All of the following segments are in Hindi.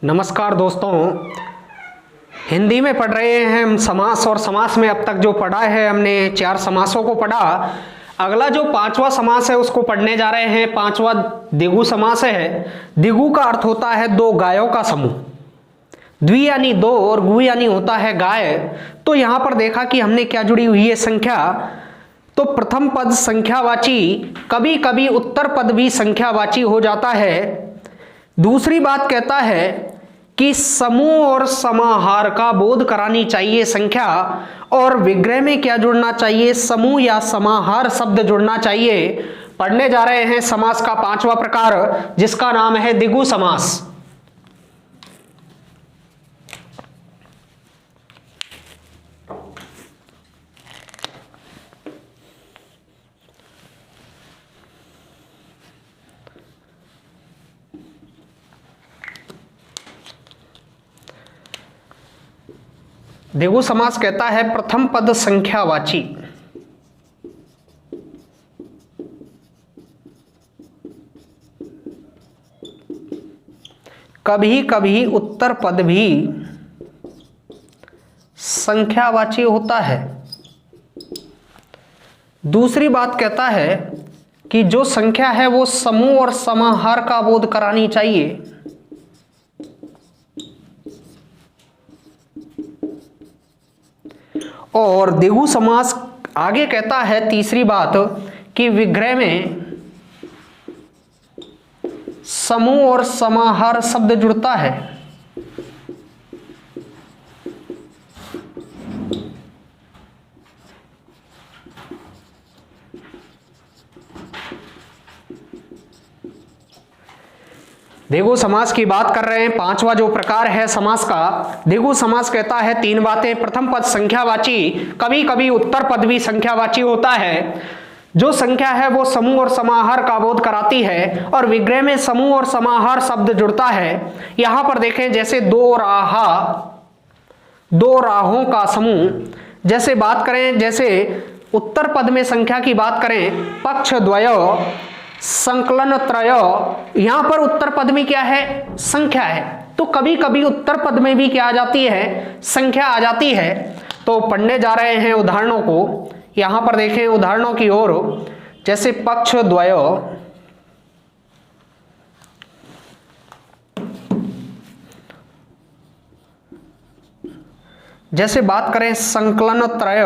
नमस्कार दोस्तों, हिंदी में पढ़ रहे हैं हम समास। और समास में अब तक जो पढ़ा है हमने 4 समासों को पढ़ा। अगला जो 5वां समास है उसको पढ़ने जा रहे हैं। 5वां द्विगु समास है। द्विगु का अर्थ होता है दो गायों का समूह। द्वि यानी दो और गु यानी होता है गाय। तो यहां पर देखा कि हमने क्या जुड़ी हुई है, संख्या। तो प्रथम पद संख्यावाची, कभी कभी उत्तर पद भी संख्यावाची हो जाता है। दूसरी बात कहता है कि समूह और समाहार का बोध करानी चाहिए संख्या, और विग्रह में क्या जुड़ना चाहिए, समूह या समाहार शब्द जुड़ना चाहिए। पढ़ने जा रहे हैं समास का 5वां प्रकार, जिसका नाम है द्विगु समास। द्विगु समास कहता है प्रथम पद संख्यावाची, कभी कभी उत्तर पद भी संख्यावाची होता है। दूसरी बात कहता है कि जो संख्या है वो समूह और समाहार का बोध करानी चाहिए। और द्विगु समास आगे कहता है तीसरी बात कि विग्रह में समूह और समाहार शब्द जुड़ता है। द्विगु समास की बात कर रहे हैं। 5वां जो प्रकार है समास का, द्विगु समास कहता है 3 बातें। प्रथम पद संख्यावाची, कभी कभी उत्तर पद भी संख्यावाची होता है। जो संख्या है वो समूह और समाहार का बोध कराती है, और विग्रह में समूह और समाहार शब्द जुड़ता है। यहां पर देखें, जैसे दो राहा, दो राहों का समूह। जैसे बात करें, जैसे उत्तर पद में संख्या की बात करें, पक्ष द्वय, संकलन त्रय। यहां पर उत्तर पद में क्या है, संख्या है। तो कभी कभी उत्तर पद में भी क्या आ जाती है, संख्या आ जाती है। तो पढ़ने जा रहे हैं उदाहरणों को। यहां पर देखें उदाहरणों की ओर, जैसे पक्ष द्वय, जैसे बात करें संकलन त्रय,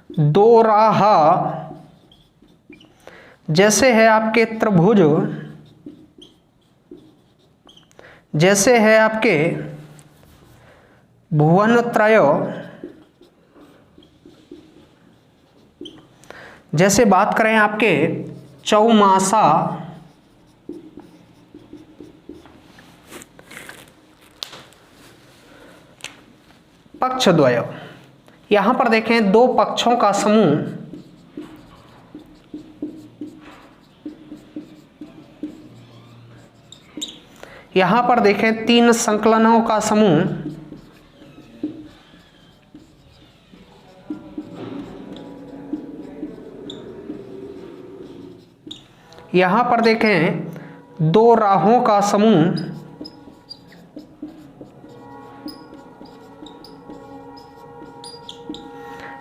दो राहा, जैसे है आपके त्रिभुज, जैसे है आपके भुवन त्रय, जैसे बात करें आपके चौमासा, पक्षद्वय। यहां पर देखें दो पक्षों का समूह, यहां पर देखें 3 संकलनों का समूह, यहां पर देखें 2 राहों का समूह,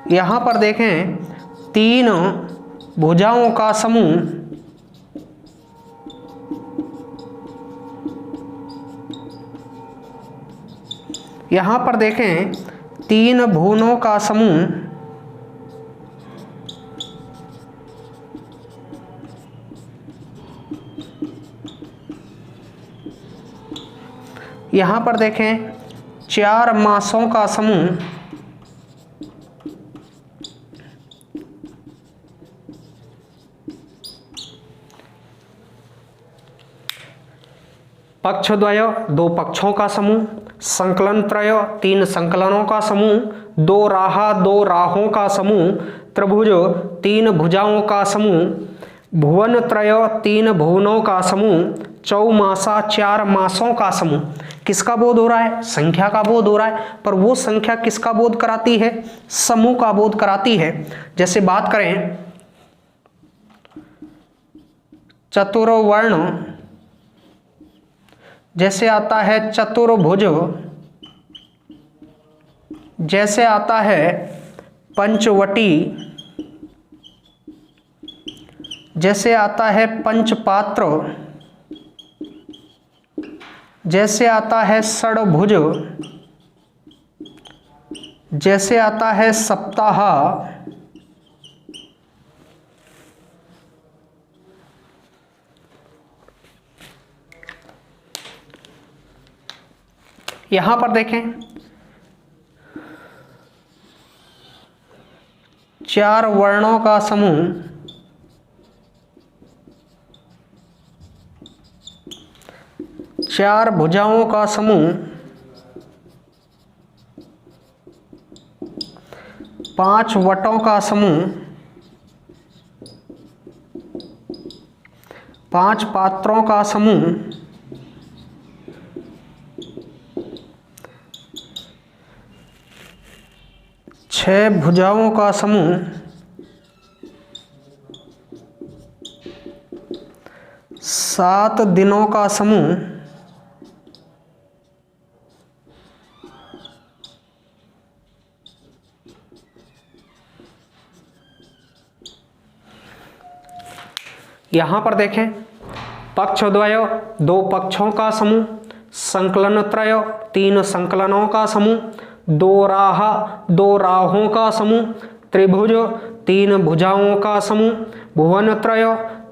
यहां पर देखें 3 भुजाओं का समूह, यहां पर देखें 3 भुवनों का समूह, यहां पर देखें 4 मासों का समूह, पक्षद्वय 2 पक्षों का समूह, संकलन त्रय 3 संकलनों का समूह, 2 राहा 2 राहों का समूह, त्रिभुज 3 भुजाओं का समूह, भुवन त्रय 3 भुवनों का समूह, चौमासा 4 मासों का समूह। किसका बोध हो रहा है, संख्या का बोध हो रहा है। पर वो संख्या किसका बोध कराती है, समूह का बोध कराती है। जैसे बात करें चतुर्वर्ण, जैसे आता है चतुर्भुज, जैसे आता है पंचवटी, जैसे आता है पंचपात्र, जैसे आता है षड्भुज, जैसे आता है सप्ताह, यहां पर देखें 4 वर्णों का समूह, 4 भुजाओं का समूह, 5 वटों का समूह, 5 पात्रों का समूह, 6 भुजाओं का समूह, 7 दिनों का समूह, 2 पक्षों का समूह, संकलन त्रय 3 संकलनों का समूह, 2 राहों का समूह, त्रिभुज 3 भुजाओं का समूह, भुवन त्रय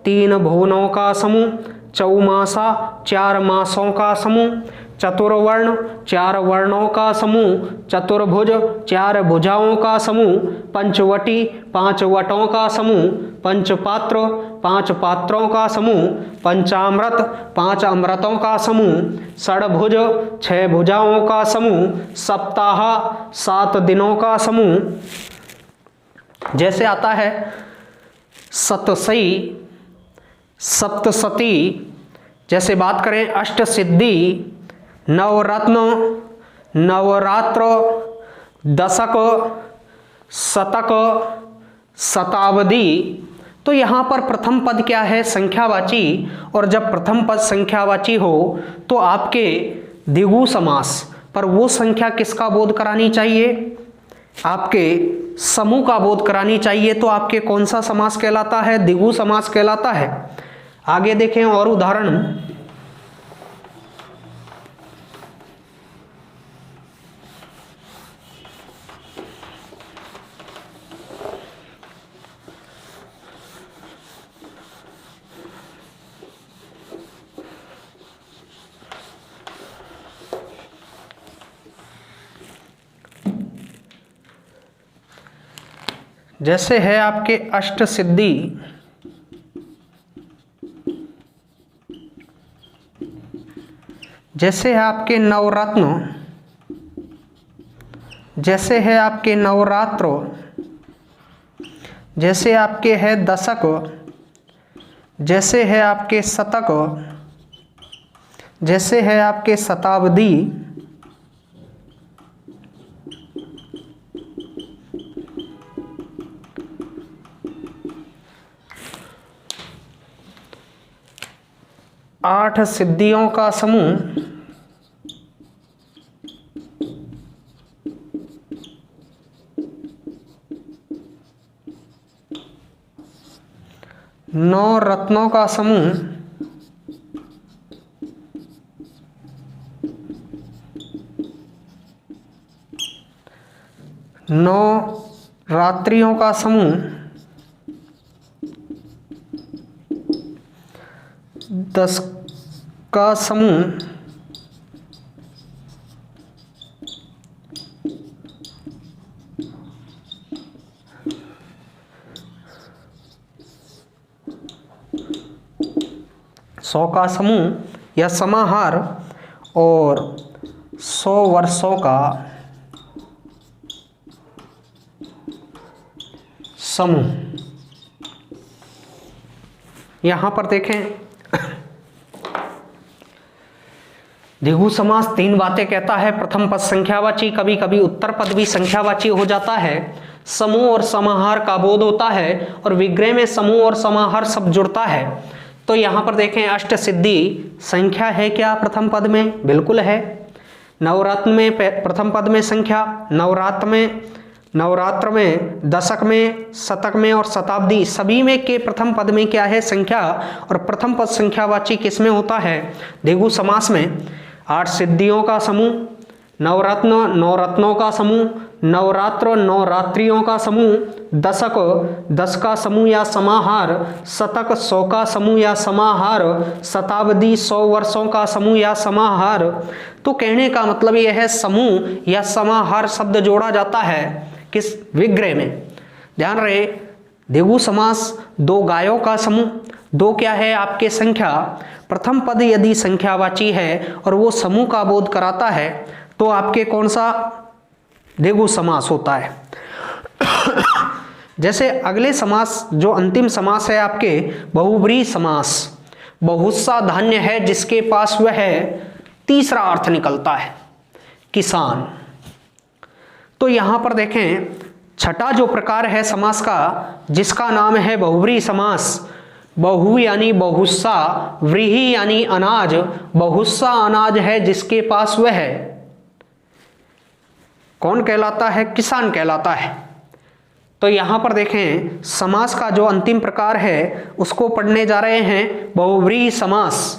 3 भुवनों का समूह, चौमासा 4 मासों का समूह, चतुर्वर्ण 4 वर्णों का समूह, चतुर्भुज 4 भुजाओं का समूह, पंचवटी 5 वटों का समूह, पंचपात्र 5 पात्रों का समूह, पंचामृत 5 अमृतों का समूह, षड्भुज 6 भुजाओं का समूह, सप्ताह 7 दिनों का समूह, जैसे आता है सतसई, सप्तसती, जैसे बात करें अष्टसिद्धि, नवरत्न, नवरात्र, दशक, शतक, शताब्दी। तो यहाँ पर प्रथम पद क्या है? संख्यावाची। और जब प्रथम पद संख्यावाची हो तो आपके द्विगु समास पर वो संख्या किसका बोध करानी चाहिए? आपके समूह का बोध करानी चाहिए। तो आपके कौन सा समास कहलाता है? द्विगु समास कहलाता है। आगे देखें और उदाहरण। जैसे है आपके अष्ट सिद्धि, जैसे है आपके नवरत्न, जैसे है आपके नवरात्र, जैसे आपके है दशक, जैसे है आपके शतक, जैसे है आपके शताब्दी, आठ सिद्धियों का समूह, नौ रत्नों का समूह, नौ रात्रियों का समूह, 10 का समूह, सौ का समूह या समाहार, और 100 वर्षों का समूह। यहां पर देखें द्विगु समास 3 बातें कहता है। प्रथम पद संख्यावाची, कभी कभी उत्तर पद भी संख्यावाची हो जाता है। समूह और समाहार का बोध होता है और विग्रह में समूह और समाहार सब जुड़ता है। तो यहाँ पर देखें अष्ट सिद्धि संख्या है क्या प्रथम पद में? बिल्कुल है। नवरत्न में प्रथम पद में संख्या, नवरात्र में, दशक में, शतक में और शताब्दी सभी में के प्रथम पद में क्या है? संख्या। और प्रथम पद संख्यावाची किस में होता है? द्विगु समास में। 8 सिद्धियों का समूह, नवरत्न नवरत्नों का समूह, नवरात्र नवरात्रियों का समूह, दशक 10 का समूह या समाहार, शतक 100 का समूह या समाहार, शताब्दी 100 वर्षों का समूह या समाहार। तो कहने का मतलब यह है समूह या समाहार शब्द जोड़ा जाता है किस? विग्रह में। ध्यान रहे, द्विगु समास 2 गायों का समूह, 2 क्या है आपके? संख्या। प्रथम पद यदि संख्यावाची है और वो समूह का बोध कराता है तो आपके कौन सा द्विगु समास होता है। जैसे अगले समास जो अंतिम समास है आपके बहुब्रीहि समास, बहुत सा धान्य है जिसके पास वह है, तीसरा अर्थ निकलता है किसान। तो यहां पर देखें छठा जो प्रकार है समास का जिसका नाम है बहुब्रीहि समास। बहु यानी बहुत सा, व्रीहि यानी अनाज, बहुत सा अनाज है जिसके पास वह है, कौन कहलाता है? किसान कहलाता है। तो यहां पर देखें समास का जो अंतिम प्रकार है उसको पढ़ने जा रहे हैं बहुब्रीहि समास।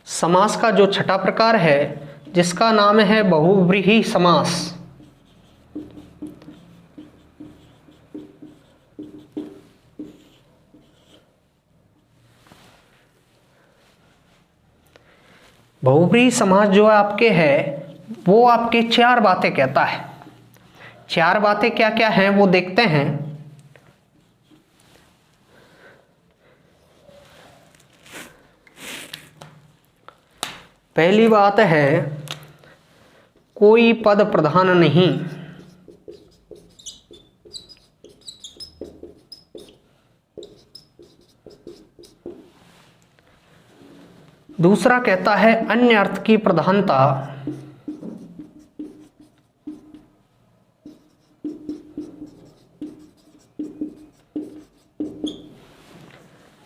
समास का जो छठा प्रकार है जिसका नाम है बहुब्रीहि समास। बहुब्रीहि समास जो आपके है वो आपके 4 बातें कहता है। 4 बातें क्या क्या हैं वो देखते हैं। पहली बात है कोई पद प्रधान नहीं। दूसरा कहता है अन्य अर्थ की प्रधानता।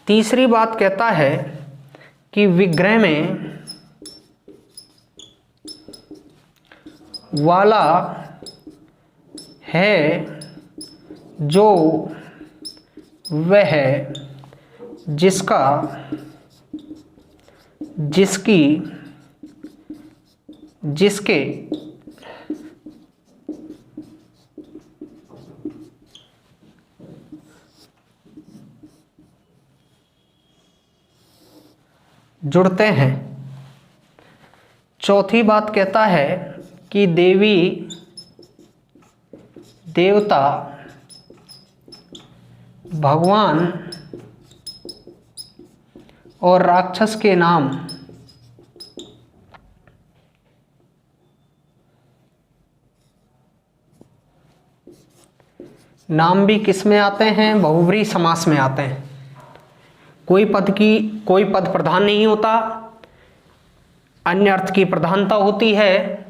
तीसरी बात कहता है कि विग्रह में वाला है जो वह जिसका जिसकी जिसके जुड़ते हैं। चौथी बात कहता है कि देवी देवता भगवान और राक्षस के नाम भी किस में आते हैं? बहुब्रीहि समास में आते हैं। कोई पद प्रधान नहीं होता, अन्य अर्थ की प्रधानता होती है,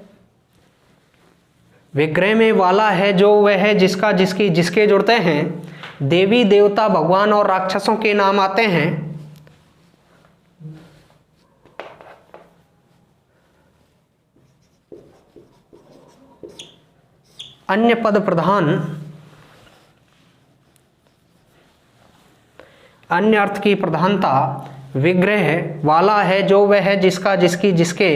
विग्रह में वाला है जो वह है जिसका जिसकी जिसके जुड़ते हैं, देवी देवता भगवान और राक्षसों के नाम आते हैं, अन्य पद प्रधान, अन्य अर्थ की प्रधानता, विग्रह वाला है जो वह है जिसका जिसकी जिसके,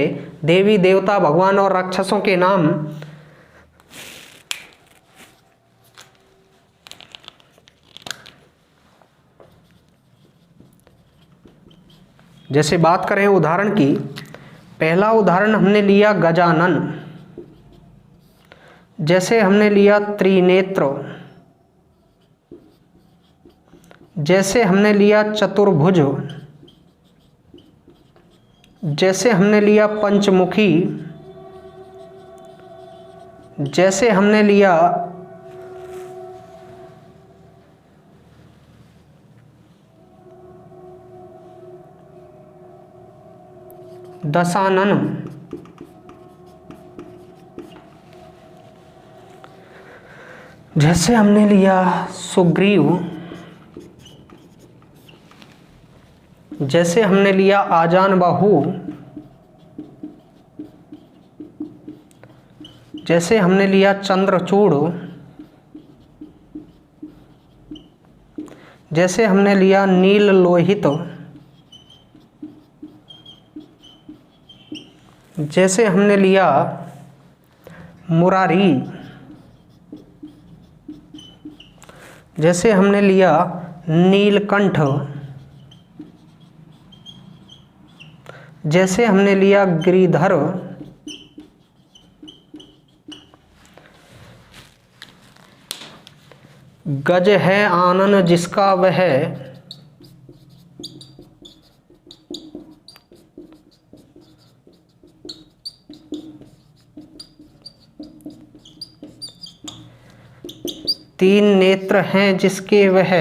देवी देवता भगवान और राक्षसों के नाम। जैसे बात करें उदाहरण की, पहला उदाहरण हमने लिया गजानन, जैसे हमने लिया त्रिनेत्र, जैसे हमने लिया चतुर्भुज, जैसे हमने लिया पंचमुखी, जैसे हमने लिया दशानन, जैसे हमने लिया सुग्रीव, जैसे हमने लिया आजान बाहु, जैसे हमने लिया चंद्रचूड़, जैसे हमने लिया नील लोहित, जैसे हमने लिया मुरारी, जैसे हमने लिया नीलकंठ, जैसे हमने लिया गिरिधर, गज है आनन जिसका वह, तीन नेत्र हैं जिसके वह,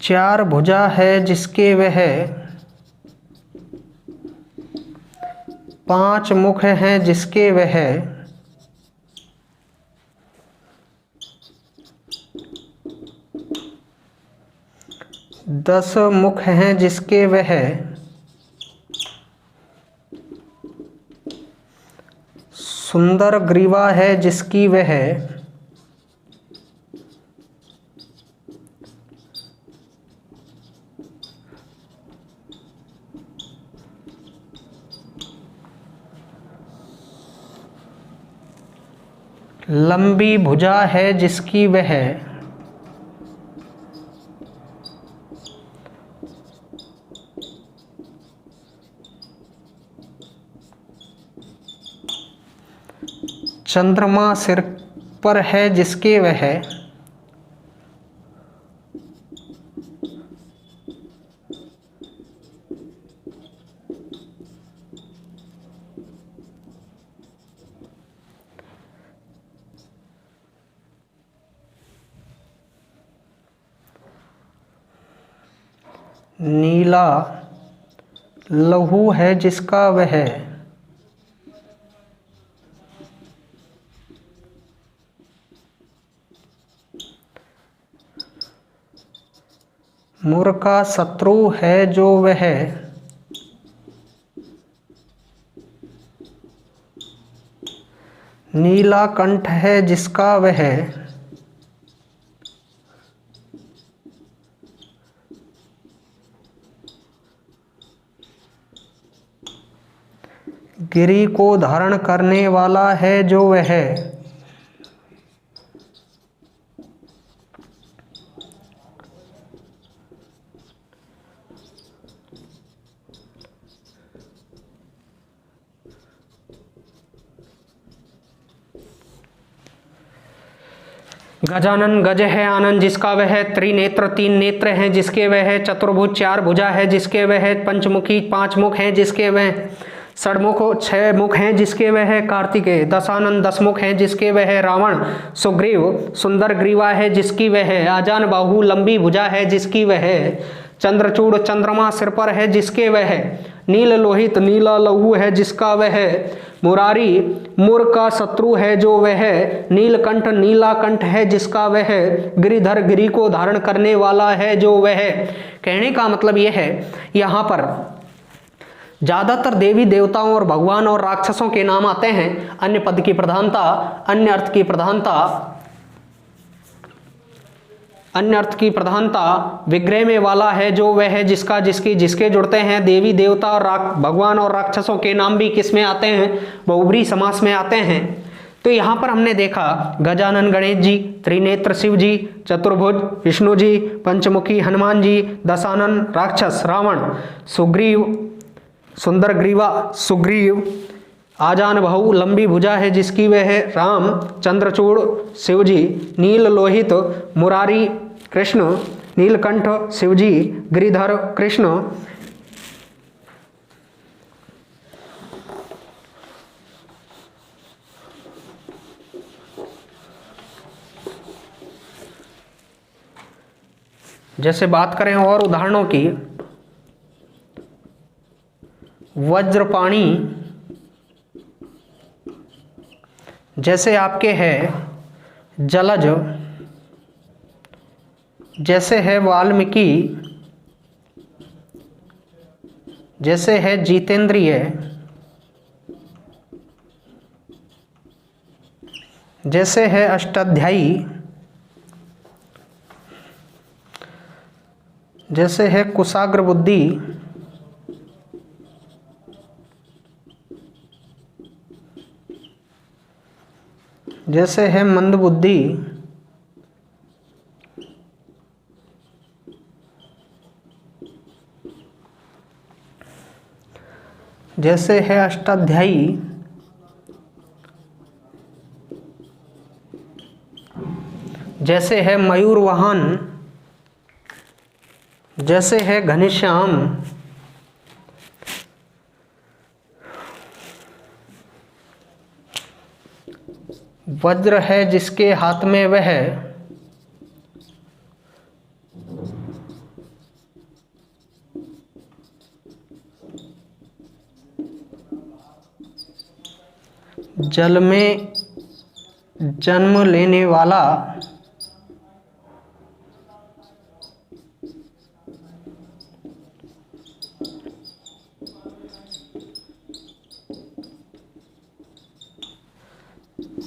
चार भुजा है जिसके वह, पांच मुख हैं जिसके वह, दस मुख हैं जिसके वह, सुंदर ग्रीवा है जिसकी वह, लंबी भुजा है जिसकी वह, चंद्रमा सिर पर है जिसके वह, नीला लहू है जिसका वह, मुर का शत्रु है जो वह, नीला कंठ है जिसका वह, गिरि को धारण करने वाला है जो वह, गजानन गज है आनंद जिसका वह, त्रिनेत्र तीन नेत्र हैं जिसके वह, चतुर्भुज चार भुजा है जिसके वह, पंचमुखी पांच मुख हैं जिसके वह, षडमुख छह मुख हैं जिसके वह, कार्तिकेय दशानन दस मुख हैं जिसके वह, रावण सुग्रीव सुंदर ग्रीवा है जिसकी वह, आजान बाहु लंबी भुजा है जिसकी वह, चंद्रचूड़ चंद्रमा सिर पर है जिसके वह, नील लोहित नीला लहू है जिसका वह, मुरारी मुर का शत्रु है जो वह, नीलकंठ नीला कंठ है जिसका वह, गिरिधर गिरि को धारण करने वाला है जो वह। कहने का मतलब यह है यहाँ पर ज्यादातर देवी देवताओं और भगवान और राक्षसों के नाम आते हैं, अन्य पद की प्रधानता, अन्य अर्थ की प्रधानता, अन्य अर्थ की प्रधानता विग्रह में वाला है जो वह है, जिसका जिसकी जिसके जुड़ते हैं देवी देवता और भगवान और राक्षसों के नाम भी किस में आते हैं, बहुब्री समास में आते हैं। तो यहाँ पर हमने देखा गजानन गणेश जी, त्रिनेत्र शिव जी, चतुर्भुज विष्णु जी, पंचमुखी हनुमान जी, दशानन राक्षस रावण, सुग्रीव सुंदर ग्रीवा सुग्रीव, आजान बहु लंबी भुजा है जिसकी वह है राम, चंद्रचूड़ शिवजी, नील लोहित मुरारी कृष्ण, नीलकंठ शिवजी, गिरिधर कृष्ण, जैसे बात करें और उदाहरणों की, वज्रपाणी जैसे आपके है जलज, जैसे है वाल्मीकि, जैसे है जितेंद्रिय, जैसे है अष्टाध्यायी, जैसे है कुशाग्र बुद्धि, जैसे है मंद बुद्धि, जैसे है अष्टाध्यायी, जैसे है मयूर वाहन, जैसे है घनश्याम, वज्र है जिसके हाथ में वह जल में जन्म लेने वाला,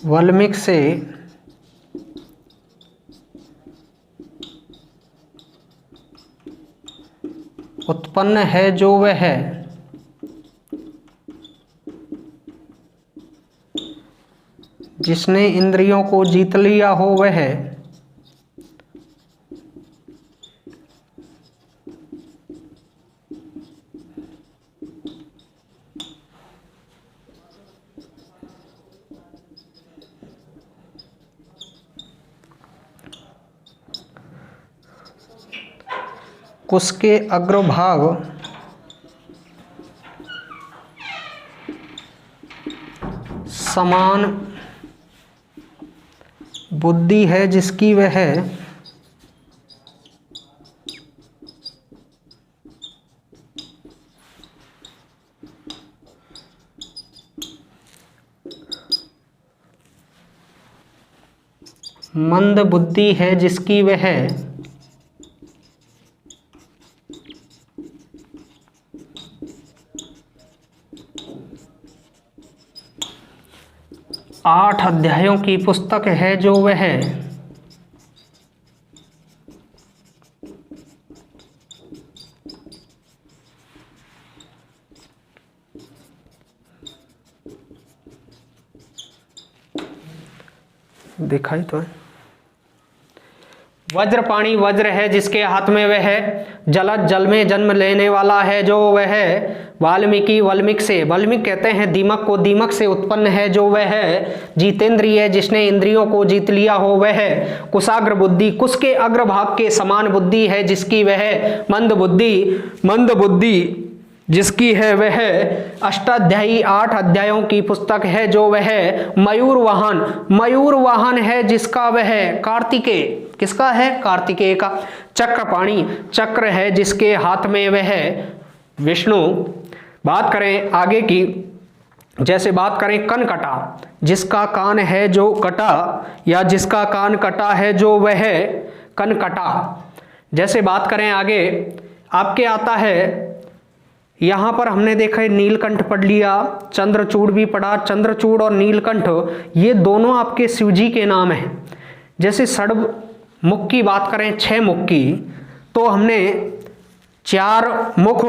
वाल्मीकि से उत्पन्न है जो वह है, जिसने इंद्रियों को जीत लिया हो वह, उसके अग्रभाग समान बुद्धि है जिसकी वह 'मंद बुद्धि है जिसकी वह 8 अध्यायों की पुस्तक है जो वह दिखाई तो है। वज्रपाणी वज्र है जिसके हाथ में वह है, जलज जल में जन्म लेने वाला है जो वह है, वाल्मीकि वाल्मीकि से, वाल्मीकि कहते हैं दीमक को, दीमक से उत्पन्न है जो वह है, जितेंद्रिय जिसने इंद्रियों को जीत लिया हो वह है, कुशाग्र बुद्धि कुश के अग्रभाग के समान बुद्धि है जिसकी वह है, मंद बुद्धि जिसकी है वह अष्टाध्यायी 8 अध्यायों की पुस्तक है जो वह मयूर वाहन है जिसका वह कार्तिकेय, किसका है? कार्तिकेय का। चक्रपाणी चक्र है जिसके हाथ में वह विष्णु। बात करें आगे की, जैसे बात करें कनकटा, जिसका कान है जो कटा या जिसका कान कटा है जो वह कनकटा। जैसे बात करें आगे आपके आता है, यहाँ पर हमने देखा है नीलकंठ पढ़ लिया, चंद्रचूड़ भी पढ़ा। चंद्रचूड़ और नीलकंठ ये दोनों आपके शिवजी के नाम हैं। जैसे षडमुख की बात करें, 6 मुख की, तो हमने 4 मुख,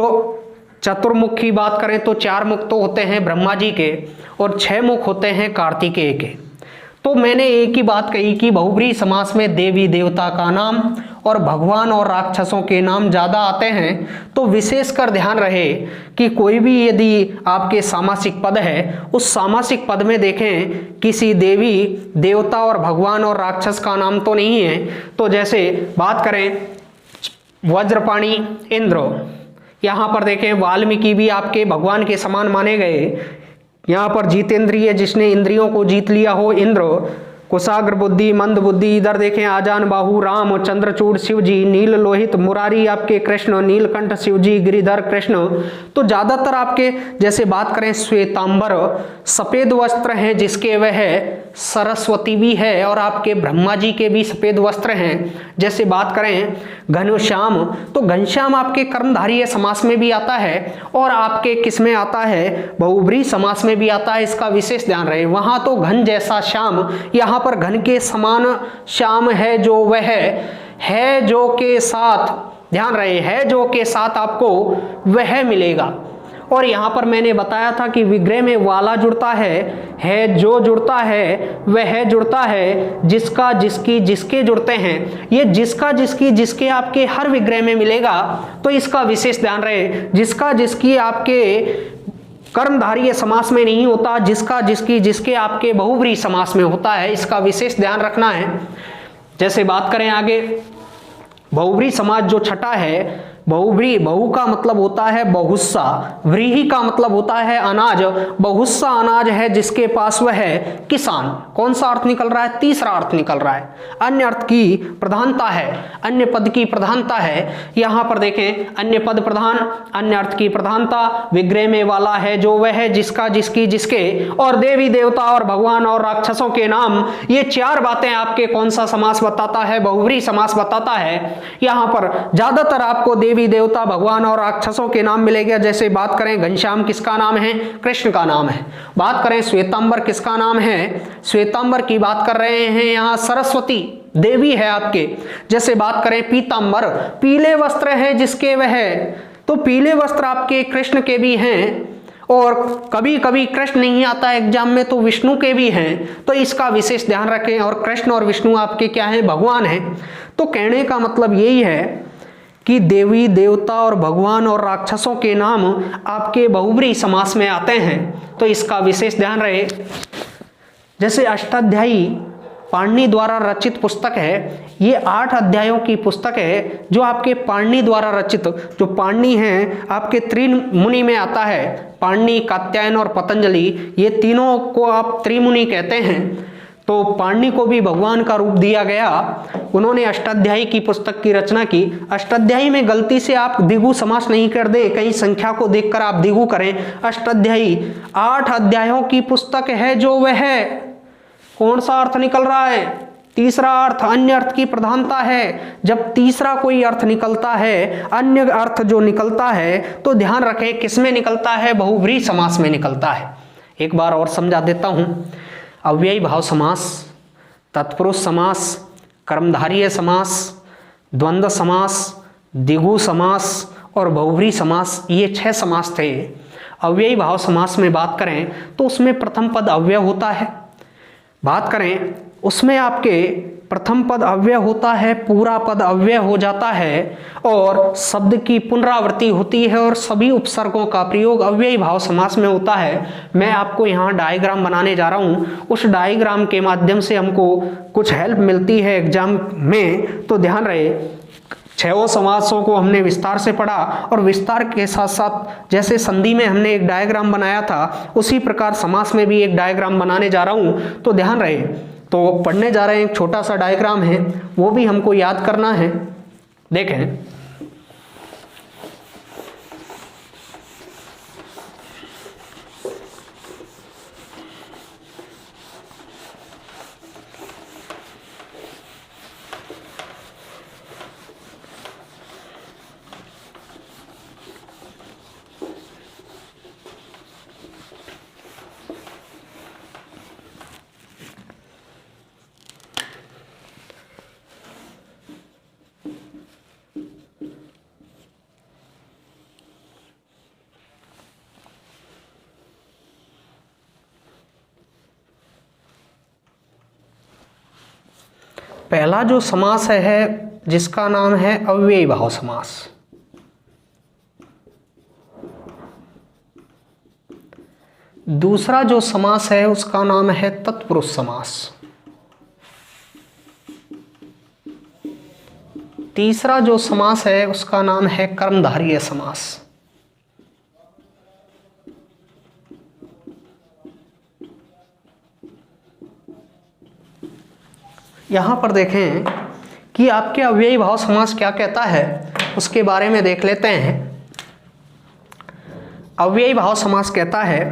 चतुर्मुख की बात करें तो 4 मुख तो होते हैं ब्रह्मा जी के और 6 मुख होते हैं कार्तिकेय के। तो मैंने एक ही बात कही कि बहुब्रीहि समास में देवी देवता का नाम और भगवान और राक्षसों के नाम ज़्यादा आते हैं। तो विशेषकर ध्यान रहे कि कोई भी यदि आपके सामासिक पद है, उस सामासिक पद में देखें किसी देवी देवता और भगवान और राक्षस का नाम तो नहीं है। तो जैसे बात करें वज्रपाणि इंद्र, यहाँ पर देखें वाल्मीकि भी आपके भगवान के समान माने गए। यहाँ पर जितेंद्रिय, जिसने इंद्रियों को जीत लिया हो, इंद्र। कुशाग्र बुद्धि, मंद बुद्धि, इधर देखें आजान बाहु राम, चंद्रचूड़ शिव जी, नील लोहित मुरारी आपके कृष्ण, नीलकंठ शिव जी, गिरिधर कृष्ण। तो ज्यादातर आपके जैसे बात करें श्वेतांबर, सफेद वस्त्र हैं जिसके वह सरस्वती भी है, और आपके ब्रह्मा जी के भी सफेद वस्त्र हैं। जैसे बात करें घनश्याम, तो घनश्याम आपके कर्मधारय समास में भी आता है और आपके किस में आता है, बहुब्रीहि समास में भी आता है। इसका विशेष ध्यान रहे। वहां तो घन जैसा श्याम, यहाँ पर घन के समान श्याम है जो वह है जो के साथ, ध्यान रहे, है जो के साथ आपको वह मिलेगा। और यहाँ पर मैंने बताया था कि विग्रह में वाला जुड़ता है जो जुड़ता है, वह जुड़ता है, जिसका जिसकी जिसके जुड़ते हैं। ये जिसका जिसकी जिसके आपके हर विग्रह में मिलेगा, तो इसका विशेष ध्यान रहे। जिसका जिसकी आपके कर्मधारय समास में नहीं होता, जिसका जिसकी जिसके आपके बहुब्रीहि समास में होता है, इसका विशेष ध्यान रखना है। जैसे बात करें आगे, बहुब्रीहि समास जो छठा है, बहुब्रीहि, बहु का मतलब होता है बहुस्सा, व्रीहि का मतलब होता है अनाज। बहुस्सा अनाज है जिसके पास वह है किसान। कौन सा अर्थ निकल रहा है, तीसरा अर्थ निकल रहा है। अन्य अर्थ की प्रधानता है, अन्य पद की प्रधानता है। यहां पर देखें अन्य पद प्रधान, अन्य अर्थ की प्रधानता, विग्रह में वाला है जो वह है, जिसका जिसकी जिसके, और देवी देवता और भगवान और राक्षसों के नाम। ये चार बातें आपके कौन सा समास बताता है, बहुब्रीहि समास बताता है। यहां पर ज्यादातर आपको देवी देवता भगवान और राक्षसों के नाम मिलेगा। जैसे बात करें घनश्याम किसका नाम है, कृष्ण का नाम है। बात करें श्वेतांबर किसका नाम है, श्वेतांबर की बात कर रहे हैं, यहाँ सरस्वती देवी है आपके। जैसे बात करें पीतांबर, पीले वस्त्र है जिसके वह, तो पीले वस्त्र आपके कृष्ण के भी हैं, और कभी कभी कृष्ण नहीं आता एग्जाम में तो विष्णु के भी हैं। तो इसका विशेष ध्यान रखें। और कृष्ण और विष्णु आपके क्या हैं, भगवान हैं। तो कहने का मतलब यही है कि देवी देवता और भगवान और राक्षसों के नाम आपके बहुब्रीहि समास में आते हैं। तो इसका विशेष ध्यान रहे। जैसे अष्टाध्यायी पाणिनि द्वारा रचित पुस्तक है, ये 8 अध्यायों की पुस्तक है जो आपके पाणिनि द्वारा रचित, जो पाणिनि हैं आपके त्रिमुनि में आता है। पाणिनि, कात्यायन और पतंजलि, ये तीनों को आप त्रिमुनि कहते हैं। तो पाणिनि को भी भगवान का रूप दिया गया। उन्होंने अष्टाध्यायी की पुस्तक की रचना की। अष्टाध्यायी में गलती से आप द्विगु समास नहीं कर दे, कहीं संख्या को देखकर आप द्विगु करें। अष्टाध्यायी 8 अध्यायों की पुस्तक है जो वह है, कौन सा अर्थ निकल रहा है, तीसरा अर्थ। अन्य अर्थ की प्रधानता है। जब तीसरा कोई अर्थ निकलता है, अन्य अर्थ जो निकलता है, तो ध्यान रखें किसमें निकलता है, बहुब्रीहि समास में निकलता है। एक बार और समझा देता हूं। अव्ययी भाव समास, तत्पुरुष समास, कर्मधारय समास, द्वंद्व समास, द्विगु समास और बहुब्रीहि समास, ये 6 समास थे। अव्ययी भाव समास में बात करें तो उसमें प्रथम पद अव्यय होता है। बात करें उसमें आपके प्रथम पद अव्यय होता है, पूरा पद अव्यय हो जाता है, और शब्द की पुनरावृत्ति होती है, और सभी उपसर्गों का प्रयोग अव्ययी भाव समास में होता है। मैं आपको यहाँ डायग्राम बनाने जा रहा हूँ। उस डायग्राम के माध्यम से हमको कुछ हेल्प मिलती है एग्जाम में। तो ध्यान रहे, 6 समासों को हमने विस्तार से पढ़ा, और विस्तार के साथ साथ जैसे संधि में हमने एक डायग्राम बनाया था, उसी प्रकार समास में भी एक डायग्राम बनाने जा रहा हूँ। तो ध्यान रहे, तो पढ़ने जा रहे हैं, एक छोटा सा डायग्राम है, वो भी हमको याद करना है। देखें, पहला जो समास है जिसका नाम है अव्ययी भाव समास। दूसरा जो समास है उसका नाम है तत्पुरुष समास। तीसरा जो समास है उसका नाम है कर्मधारय समास। यहां पर देखें कि आपके अव्ययी भाव समास क्या कहता है, उसके बारे में देख लेते हैं। अव्ययी भाव समास कहता है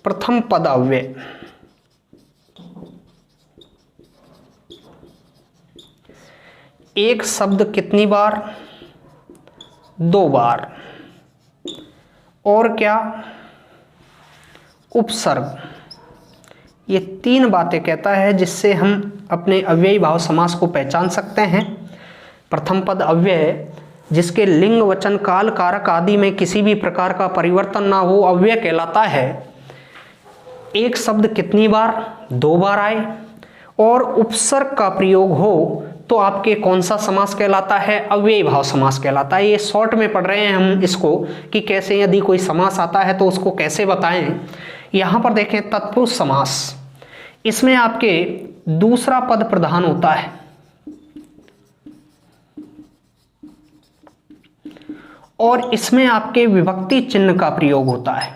प्रथम पद अव्यय, एक शब्द कितनी बार, 2 बार, और क्या, उपसर्ग, ये 3 बातें कहता है जिससे हम अपने अव्ययी भाव समास को पहचान सकते हैं। प्रथम पद अव्यय जिसके लिंग वचन काल कारक आदि में किसी भी प्रकार का परिवर्तन ना हो अव्यय कहलाता है। एक शब्द कितनी बार, 2 बार आए और उपसर्ग का प्रयोग हो तो आपके कौन सा समास कहलाता है, अव्ययी भाव समास कहलाता है। ये शॉर्ट में पढ़ रहे हैं हम इसको कि कैसे यदि कोई समास आता है तो उसको कैसे बताएं। यहां पर देखें तत्पुरुष समास, इसमें आपके दूसरा पद प्रधान होता है और इसमें आपके विभक्ति चिन्ह का प्रयोग होता है।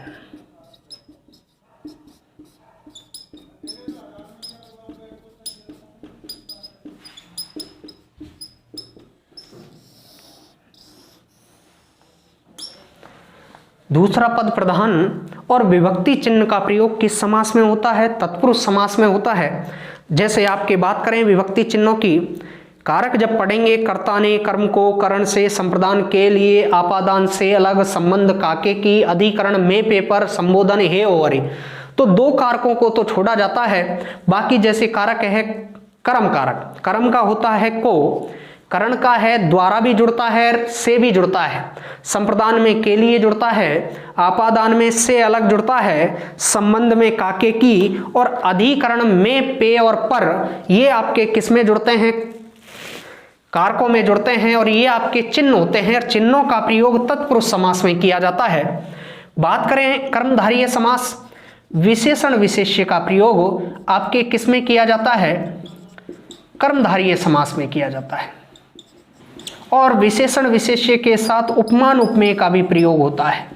दूसरा पद प्रधान और विभक्ति चिन्ह का प्रयोग किस समास में होता है, तत्पुरुष समास में होता है। जैसे आपके बात करें विभक्ति चिन्हों की, कारक जब पढ़ेंगे, कर्ता ने कर्म को करण से संप्रदान के लिए आपादान से अलग संबंध काके की अधिकरण में पेपर संबोधन है और, तो 2 कारकों को तो छोड़ा जाता है। बाकी जैसे कारक है कर्म कारक, कर्म का होता है को, करण का है द्वारा भी जुड़ता है, से भी जुड़ता है, संप्रदान में के लिए जुड़ता है, आपादान में से अलग जुड़ता है, संबंध में काके की, और अधिकरण में पे और पर, ये आपके किस में जुड़ते हैं, कारकों में जुड़ते हैं और ये आपके चिन्ह होते हैं। और चिन्हों का प्रयोग तत्पुरुष समास में किया जाता है। बात करें कर्मधारय समास, विशेषण विशेष्य का प्रयोग आपके किस में किया जाता है, कर्मधारय समास में किया जाता है। और विशेषण विशेष्य के साथ उपमान उपमेय का भी प्रयोग होता है।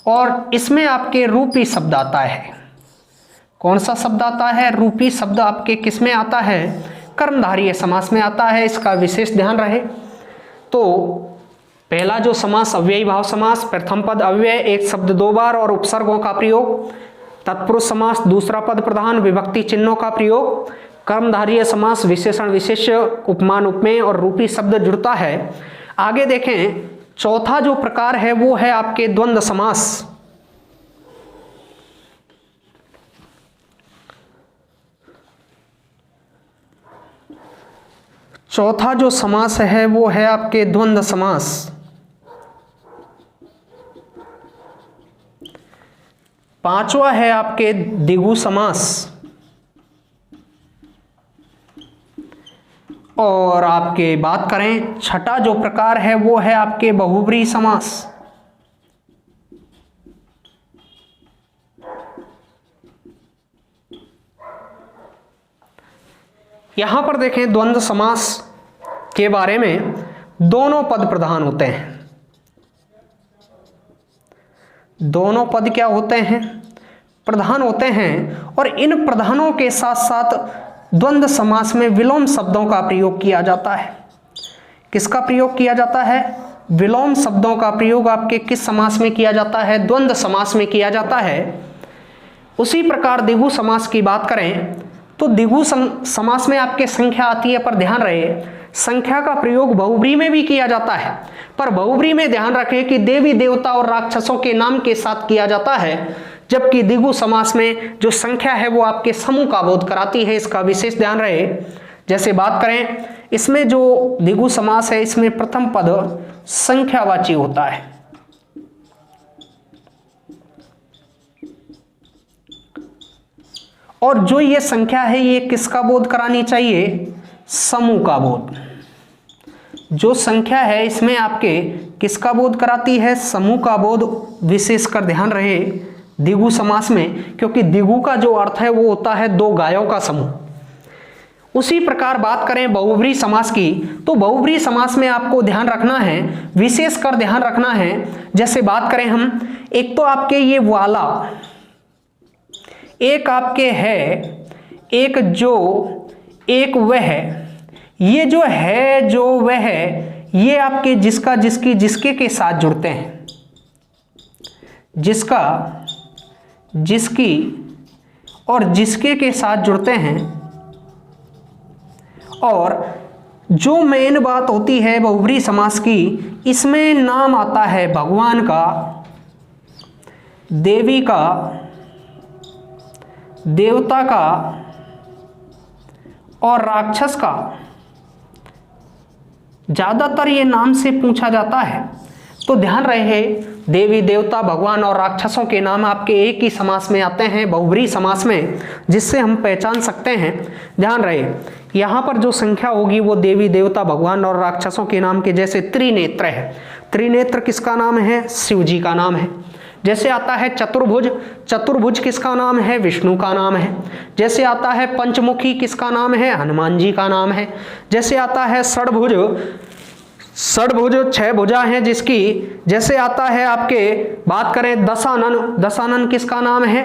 और इसमें आपके रूपी शब्द आता है। कौन सा शब्द आता है, रूपी शब्द आपके किस में आता है, कर्मधारय समास में आता है। इसका विशेष ध्यान रहे। तो पहला जो समास अव्ययी भाव समास, प्रथम पद अव्यय, एक शब्द 2 बार और उपसर्गों का प्रयोग। तत्पुरुष समास, दूसरा पद प्रधान, विभक्ति चिन्हों का प्रयोग। कर्मधारय समास, विशेषण विशेष्य, उपमान उपमेय और रूपी शब्द जुड़ता है। आगे देखें, चौथा जो प्रकार है वो है आपके द्वंद्व समास। चौथा जो समास है वो है आपके द्वंद्व समास। पांचवा है आपके द्विगु समास। और आपके बात करें छठा जो प्रकार है वो है आपके बहुब्रीहि समास। यहां पर देखें द्वंद्व समास के बारे में, दोनों पद प्रधान होते हैं। दोनों पद क्या होते हैं, प्रधान होते हैं। और इन प्रधानों के साथ साथ द्वंद्व समास में विलोम शब्दों का प्रयोग किया जाता है। किसका प्रयोग किया जाता है, विलोम शब्दों का प्रयोग आपके किस समास में किया जाता है, द्वंद्व समास में किया जाता है। उसी प्रकार द्विगु समास की बात करें तो द्विगु समास में आपके संख्या आती है, पर ध्यान रहे संख्या का प्रयोग बहुब्रीहि में भी किया जाता है। पर बहुब्रीहि में ध्यान रखें कि देवी देवता और राक्षसों के नाम के साथ किया जाता है, जबकि द्विगु समास में जो संख्या है वो आपके समूह का बोध कराती है। इसका विशेष ध्यान रहे। जैसे बात करें, इसमें जो द्विगु समास है इसमें प्रथम पद संख्यावाची होता है। और जो ये संख्या है ये किसका बोध करानी चाहिए? समूह का बोध। जो संख्या है इसमें आपके किसका बोध कराती है? समूह का बोध। विशेषकर ध्यान रहे द्विगु समास में, क्योंकि द्विगु का जो अर्थ है वो होता है दो गायों का समूह। उसी प्रकार बात करें बहुब्रीहि समास की, तो बहुब्रीहि समास में आपको ध्यान रखना है, विशेषकर ध्यान रखना है, जैसे बात करें हम, एक तो आपके ये वाला, एक आपके है, एक जो, एक वह, ये जो है जो वह है, ये आपके जिसका जिसकी जिसके के साथ जुड़ते हैं, जिसका जिसकी और जिसके के साथ जुड़ते हैं। और जो मेन बात होती है बहुब्रीहि समास की, इसमें नाम आता है भगवान का, देवी का, देवता का और राक्षस का। ज्यादातर ये नाम से पूछा जाता है, तो ध्यान रहे देवी देवता भगवान और राक्षसों के नाम आपके एक ही समास में आते हैं बहुब्रीहि समास में, जिससे हम पहचान सकते हैं। ध्यान रहे यहाँ पर जो संख्या होगी वो देवी देवता भगवान और राक्षसों के नाम के, जैसे त्रिनेत्र है, त्रिनेत्र किसका नाम है? शिव जी का नाम है। जैसे आता है चतुर्भुज, चतुर्भुज किसका नाम है? विष्णु का नाम है। जैसे आता है पंचमुखी, किसका नाम है? हनुमान जी का नाम है। जैसे आता है षडभुज, षडभुज 6 भुजा हैं जिसकी। जैसे आता है आपके बात करें दशानन, दशानन किसका नाम है?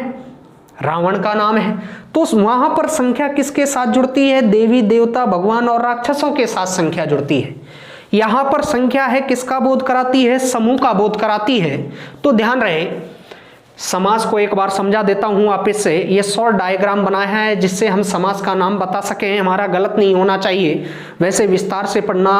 रावण का नाम है। तो वहां पर संख्या किसके साथ जुड़ती है? देवी देवता भगवान और राक्षसों के साथ संख्या जुड़ती है। यहां पर संख्या है किसका बोध कराती है? समूह का बोध कराती है। तो ध्यान रहे, समास को एक बार समझा देता हूं वापस से। ये शॉर्ट डायग्राम बनाया है जिससे हम समास का नाम बता सकें, हमारा गलत नहीं होना चाहिए। वैसे विस्तार से पढ़ना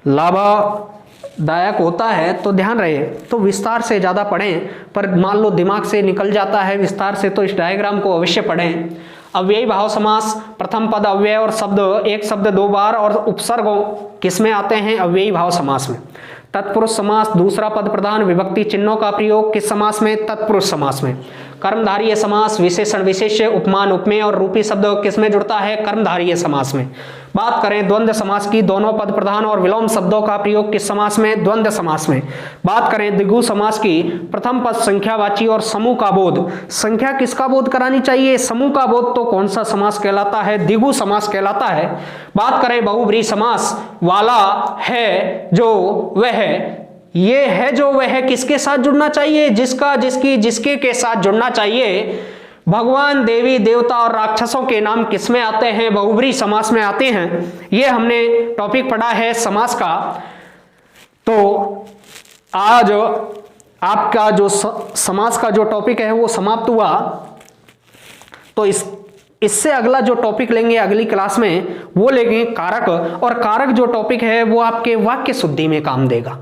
लाभदायक होता है, तो ध्यान रहे, तो विस्तार से ज़्यादा पढ़ें, पर मान लो दिमाग से निकल जाता है विस्तार से, तो इस डायग्राम को अवश्य पढ़ें। अव्ययी भाव समास, प्रथम पद अव्यय और शब्द, एक शब्द 2 बार और उपसर्ग किसमें आते हैं? अव्ययी भाव समास में। तत्पुरुष समास, दूसरा पद प्रधान, विभक्ति चिन्हों का प्रयोग किस समास में? तत्पुरुष समास में। कर्मधारीय समास, विशेषण विशेष्य, उपमान उपमेय और रूपी शब्द किसमें जुड़ता है? कर्मधारीय समास में। बात करें द्वंद्व समास की, दोनों पद प्रधान और विलोम शब्दों का प्रयोग किस समास में? द्वंद्व समास में। बात करें द्विगु समास की, प्रथम पद संख्यावाची और समूह का बोध। संख्या किसका बोध करानी चाहिए? समूह का बोध। तो कौन सा समास कहलाता है? द्विगु समास कहलाता है। बात करें बहुब्रीहि समास, वाला, है, जो, वह, ये है जो वह किसके साथ जुड़ना चाहिए? जिसका जिसकी जिसके के साथ जुड़ना चाहिए। भगवान देवी देवता और राक्षसों के नाम किसमें आते हैं? बहुब्रीहि समास में आते हैं। ये हमने टॉपिक पढ़ा है समास का। तो आज आपका जो समास का जो टॉपिक है वो समाप्त हुआ। तो इससे अगला जो टॉपिक लेंगे अगली क्लास में वो लेंगे कारक। और कारक जो टॉपिक है वो आपके वाक्य शुद्धि में काम देगा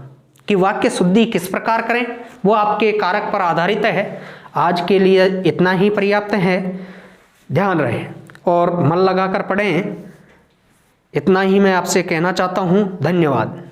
कि वाक्य शुद्धि किस प्रकार करें, वो आपके कारक पर आधारित है। आज के लिए इतना ही पर्याप्त है। ध्यान रहे और मन लगाकर पढ़ें। इतना ही मैं आपसे कहना चाहता हूँ। धन्यवाद।